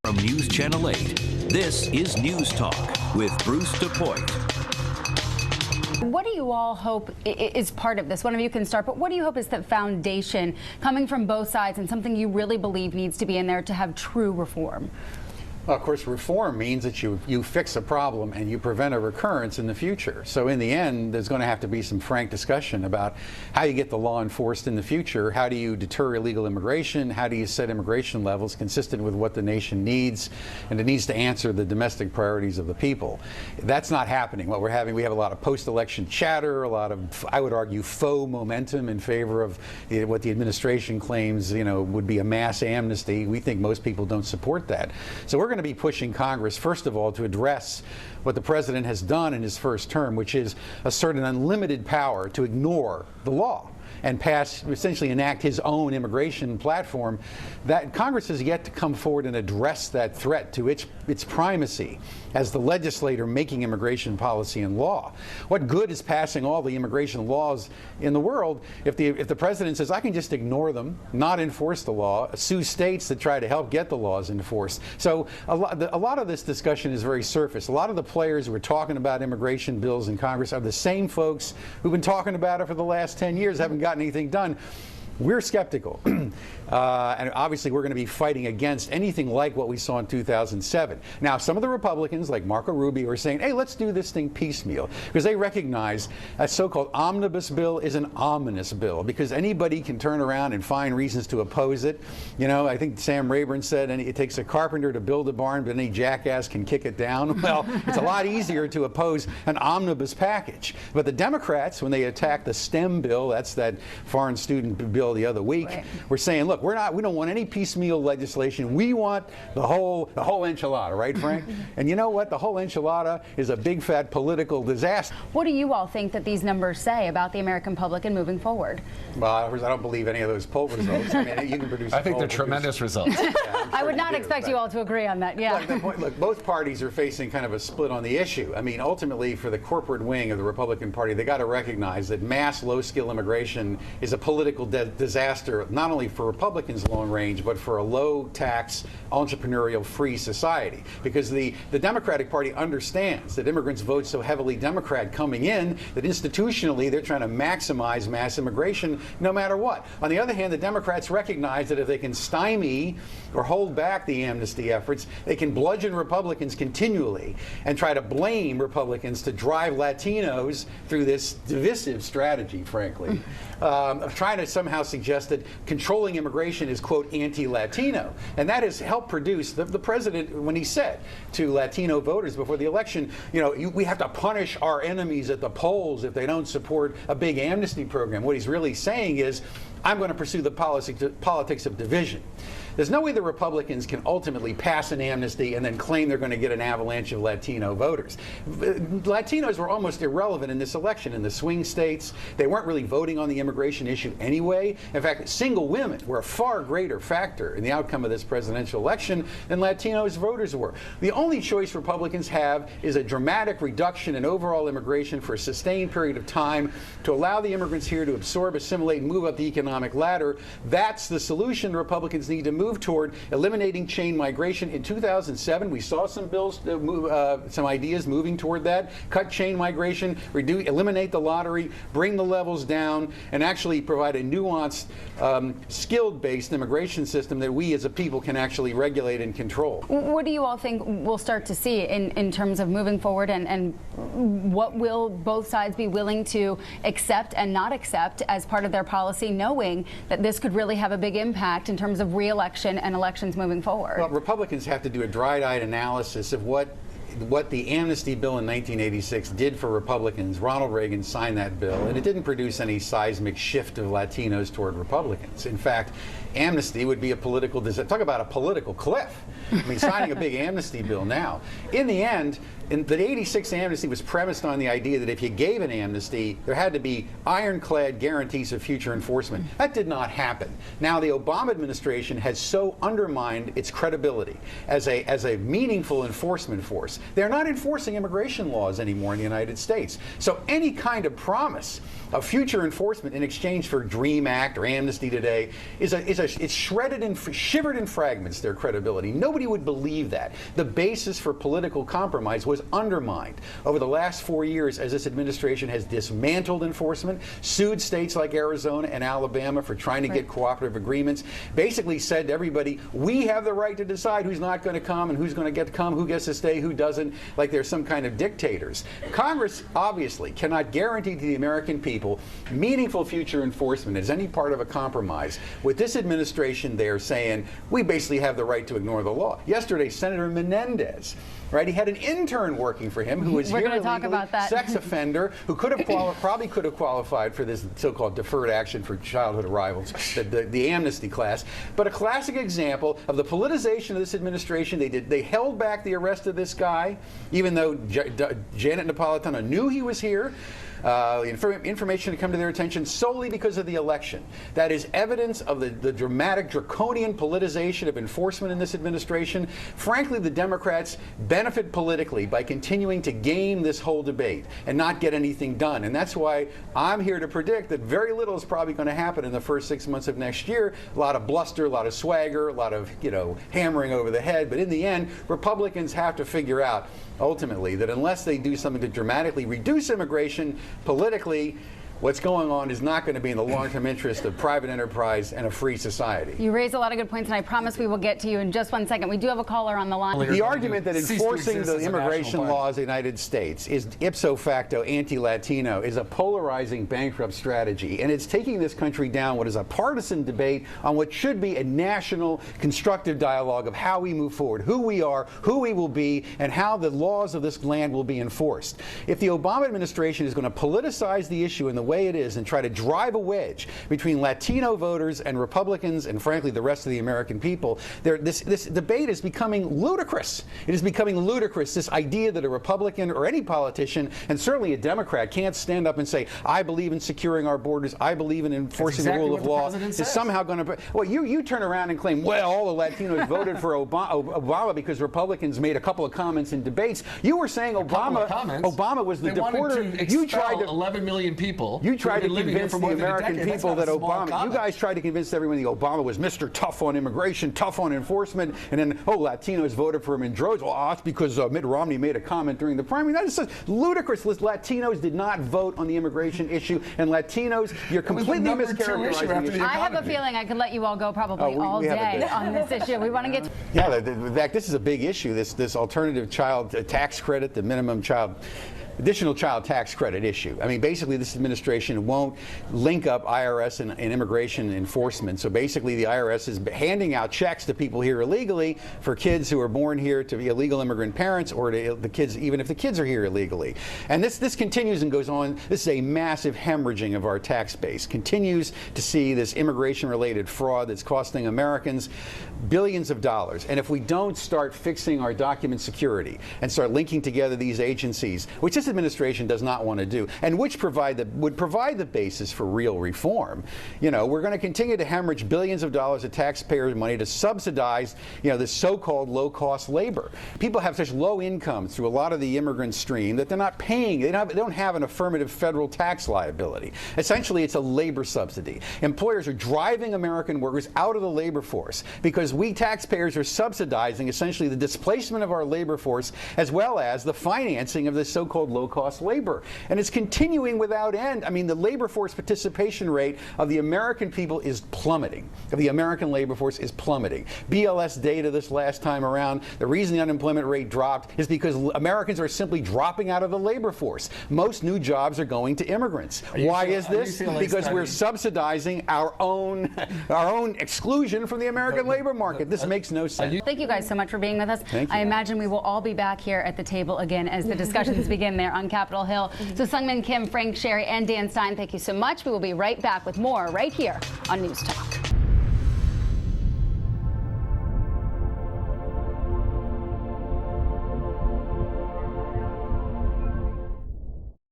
From News Channel 8, this is News Talk with Bruce DuPoint. What do you all hope is part of this? One of you can start, but what do you hope is the foundation coming from both sides and something you really believe needs to be in there to have true reform? Well, of course, reform means that you fix a problem and you prevent a recurrence in the future. So in the end, there's going to have to be some frank discussion about how you get the law enforced in the future. How do you deter illegal immigration? How do you set immigration levels consistent with what the nation needs? And it needs to answer the domestic priorities of the people. That's not happening. What we're having, we have a lot of post-election chatter, a lot of, I would argue, faux momentum in favor of what the administration claims, would be a mass amnesty. We think most people don't support that. So we're going to be pushing Congress, first of all, to address what the president has done in his first term, which is assert an unlimited power to ignore the law and essentially enact his own immigration platform. That Congress has yet to come forward and address that threat to its primacy as the legislator making immigration policy and law. What good is passing all the immigration laws in the world if the president says, I can just ignore them, not enforce the law, sue states that try to help get the laws enforced? So a lot of this discussion is very surface. A lot of the players who are talking about immigration bills in Congress are the same folks who've been talking about it for the last 10 years, haven't gotten anything done. We're skeptical, and obviously we're going to be fighting against anything like what we saw in 2007. Now, some of the Republicans, like Marco Rubio, are saying, hey, let's do this thing piecemeal, because they recognize a so-called omnibus bill is an ominous bill, because anybody can turn around and find reasons to oppose it. I think Sam Rayburn said it takes a carpenter to build a barn, but any jackass can kick it down. Well, it's a lot easier to oppose an omnibus package. But the Democrats, when they attack the STEM bill, that's that foreign student bill the other week, right, we're saying, look, we don't want any piecemeal legislation. We want the whole enchilada, right, Frank? And you know what? The whole enchilada is a big fat political disaster. What do you all think that these numbers say about the American public and moving forward? Well, I don't believe any of those poll results. I mean, you can produce. I think they're tremendous results. Yeah, I would not expect you all to agree on that. Yeah. Look, both parties are facing kind of a split on the issue. I mean, ultimately, for the corporate wing of the Republican Party, they got to recognize that mass low-skill immigration is a political disaster, not only for Republicans long range, but for a low-tax, entrepreneurial, free society. Because the Democratic Party understands that immigrants vote so heavily Democrat coming in that institutionally they're trying to maximize mass immigration no matter what. On the other hand, the Democrats recognize that if they can stymie or hold back the amnesty efforts, they can bludgeon Republicans continually and try to blame Republicans to drive Latinos through this divisive strategy, frankly, of trying to somehow suggest that controlling immigration is, quote, anti-Latino. And that has helped produce the president, when he said to Latino voters before the election, we have to punish our enemies at the polls if they don't support a big amnesty program. What he's really saying is, I'm going to pursue the politics of division. There's no way the Republicans can ultimately pass an amnesty and then claim they're going to get an avalanche of Latino voters. Latinos were almost irrelevant in this election in the swing states. They weren't really voting on the immigration issue anyway. In fact, single women were a far greater factor in the outcome of this presidential election than Latinos voters were. The only choice Republicans have is a dramatic reduction in overall immigration for a sustained period of time to allow the immigrants here to absorb, assimilate, and move up the economic ladder. That's the solution the Republicans need to move toward, eliminating chain migration. In 2007, we saw some bills, some ideas moving toward that. Cut chain migration, eliminate the lottery, bring the levels down, and actually provide a nuanced, skilled-based immigration system that we as a people can actually regulate and control. What do you all think we'll start to see in terms of moving forward, and what will both sides be willing to accept and not accept as part of their policy, knowing that this could really have a big impact in terms of re-election and elections moving forward? Well, Republicans have to do a dry-eyed analysis of what the amnesty bill in 1986 did for Republicans. Ronald Reagan signed that bill, and it didn't produce any seismic shift of Latinos toward Republicans. In fact, amnesty would be a political disaster. Talk about a political cliff. I mean, signing a big amnesty bill now. In the end, the 86 amnesty was premised on the idea that if you gave an amnesty, there had to be ironclad guarantees of future enforcement. That did not happen. Now, the Obama administration has so undermined its credibility as a meaningful enforcement force. They're not enforcing immigration laws anymore in the United States. So any kind of promise of future enforcement in exchange for DREAM Act or amnesty today is a it's shredded and shivered in fragments, their credibility. Nobody would believe that. The basis for political compromise was undermined over the last 4 years as this administration has dismantled enforcement, sued states like Arizona and Alabama for trying to get cooperative agreements, basically said to everybody, we have the right to decide who's not going to come and who's going to get to come, who gets to stay, who doesn't, like they're some kind of dictators. Congress obviously cannot guarantee to the American people meaningful future enforcement as any part of a compromise. With this administration, they're saying, we basically have the right to ignore the law. Yesterday, Senator Menendez, right, he had an intern working for him who was here illegally, sex offender, who could have probably could have qualified for this so-called deferred action for childhood arrivals, the amnesty class. But a classic example of the politicization of this administration. They held back the arrest of this guy, even though Janet Napolitano knew he was here. Information to come to their attention solely because of the election. That is evidence of the dramatic, draconian politicization of enforcement in this administration. Frankly, the Democrats benefit politically by continuing to game this whole debate and not get anything done. And that's why I'm here to predict that very little is probably going to happen in the first 6 months of next year. A lot of bluster, a lot of swagger, a lot of, hammering over the head. But in the end, Republicans have to figure out ultimately that unless they do something to dramatically reduce immigration politically, what's going on is not going to be in the long-term interest of private enterprise and a free society. You raise a lot of good points, and I promise we will get to you in just 1 second. We do have a caller on the line. The argument that enforcing the immigration laws of the United States is ipso facto anti-Latino is a polarizing, bankrupt strategy, and it's taking this country down what is a partisan debate on what should be a national, constructive dialogue of how we move forward, who we are, who we will be, and how the laws of this land will be enforced. If the Obama administration is going to politicize the issue in the way it is and try to drive a wedge between Latino voters and Republicans and frankly the rest of the American people, this debate is becoming ludicrous. It is becoming ludicrous, this idea that a Republican or any politician, and certainly a Democrat, can't stand up and say, I believe in securing our borders, I believe in enforcing the rule of law, is somehow going to... Well, you turn around and claim, well, all the Latinos voted for Obama because Republicans made a couple of comments in debates. You were saying Obama was the deporter. You tried to 11 million people. You tried to convince the American people that Obama, you guys tried to convince everyone that Obama was Mr. Tough on immigration, tough on enforcement, and then, Latinos voted for him in droves. Well, that's because Mitt Romney made a comment during the primary. That is such ludicrous. Latinos did not vote on the immigration issue, and Latinos, you're completely mischaracterizing the issue. I have a feeling I could let you all go probably all day on this issue. We want to get to... Yeah, in fact, this is a big issue, this alternative child tax credit, the minimum additional child tax credit issue. I mean, basically, this administration won't link up IRS and immigration enforcement. So basically, the IRS is handing out checks to people here illegally for kids who are born here to be illegal immigrant parents, or to the kids, even if the kids are here illegally. And this continues and goes on. This is a massive hemorrhaging of our tax base. Continues to see this immigration-related fraud that's costing Americans billions of dollars. And if we don't start fixing our document security and start linking together these agencies, which this administration does not want to do, and which would provide the basis for real reform, we're going to continue to hemorrhage billions of dollars of taxpayer money to subsidize, this so-called low-cost labor. People have such low incomes through a lot of the immigrant stream that they're not paying. They don't have an affirmative federal tax liability. Essentially, it's a labor subsidy. Employers are driving American workers out of the labor force because we taxpayers are subsidizing essentially the displacement of our labor force as well as the financing of this so-called low-cost labor. And it's continuing without end. I mean, the labor force participation rate of the American people is plummeting. The American labor force is plummeting. BLS data this last time around, the reason the unemployment rate dropped is because Americans are simply dropping out of the labor force. Most new jobs are going to immigrants. Why is this? Because we're subsidizing our own exclusion from the American labor market. This makes no sense. Thank you guys so much for being with us. Thank you. I imagine we will all be back here at the table again as the discussions begin there on Capitol Hill. So Seungmin Kim, Frank Sherry, and Dan Stein, thank you so much. We will be right back with more right here on News Talk.